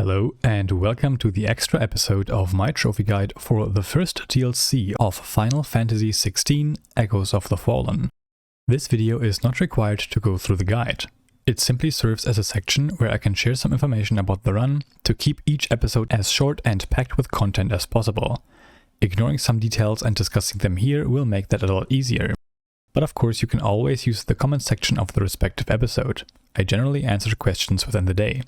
Hello and welcome to the extra episode of my trophy guide for the first DLC of Final Fantasy XVI Echoes of the Fallen. This video is not required to go through the guide. It simply serves as a section where I can share some information about the run to keep each episode as short and packed with content as possible. Ignoring some details and discussing them here will make that a lot easier. But of course you can always use the comment section of the respective episode. I generally answer questions within the day.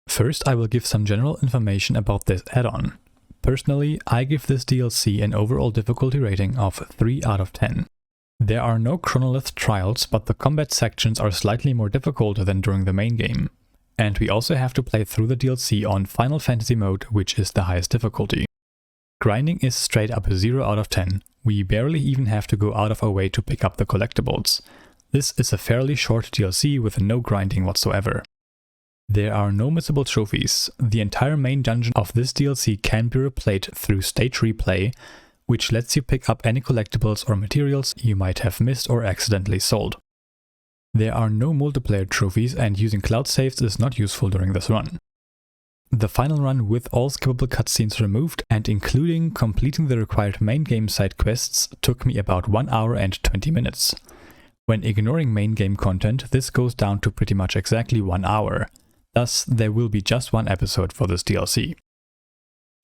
First, I will give some general information about this add-on. Personally, I give this DLC an overall difficulty rating of 3 out of 10. There are no chronolith trials, but the combat sections are slightly more difficult than during the main game. And we also have to play through the DLC on Final Fantasy mode, which is the highest difficulty. Grinding is straight up 0 out of 10. We barely even have to go out of our way to pick up the collectibles. This is a fairly short DLC with no grinding whatsoever. There are no missable trophies. The entire main dungeon of this DLC can be replayed through stage replay, which lets you pick up any collectibles or materials you might have missed or accidentally sold. There are no multiplayer trophies, and using cloud saves is not useful during this run. The final run with all skippable cutscenes removed and including completing the required main game side quests took me about 1 hour and 20 minutes. When ignoring main game content, this goes down to pretty much exactly 1 hour. Thus, there will be just one episode for this DLC.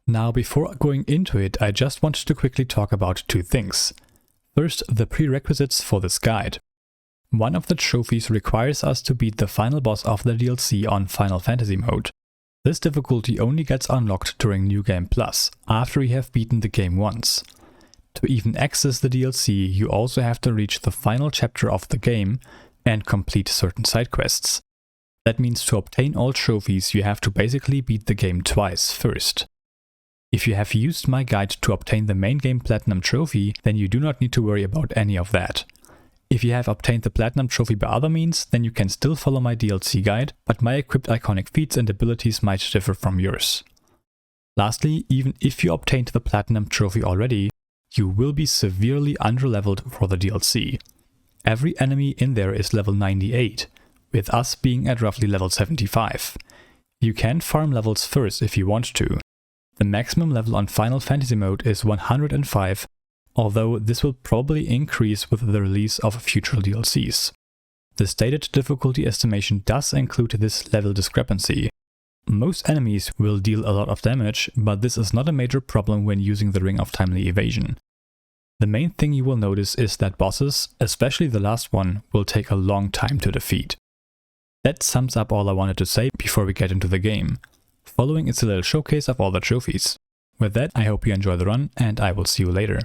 Now, before going into it, I just wanted to quickly talk about two things. First, the prerequisites for this guide. One of the trophies requires us to beat the final boss of the DLC on Final Fantasy mode. This difficulty only gets unlocked during New Game Plus, after we have beaten the game once. To even access the DLC, you also have to reach the final chapter of the game and complete certain side quests. That means to obtain all trophies, you have to basically beat the game twice first. If you have used my guide to obtain the main game Platinum Trophy, then you do not need to worry about any of that. If you have obtained the Platinum Trophy by other means, then you can still follow my DLC guide, but my equipped iconic feats and abilities might differ from yours. Lastly, even if you obtained the Platinum Trophy already, you will be severely underleveled for the DLC. Every enemy in there is level 98. With us being at roughly level 75. You can farm levels first if you want to. The maximum level on Final Fantasy mode is 105, although this will probably increase with the release of future DLCs. The stated difficulty estimation does include this level discrepancy. Most enemies will deal a lot of damage, but this is not a major problem when using the Ring of Timely Evasion. The main thing you will notice is that bosses, especially the last one, will take a long time to defeat. That sums up all I wanted to say before we get into the game. Following is a little showcase of all the trophies. With that, I hope you enjoy the run, and I will see you later.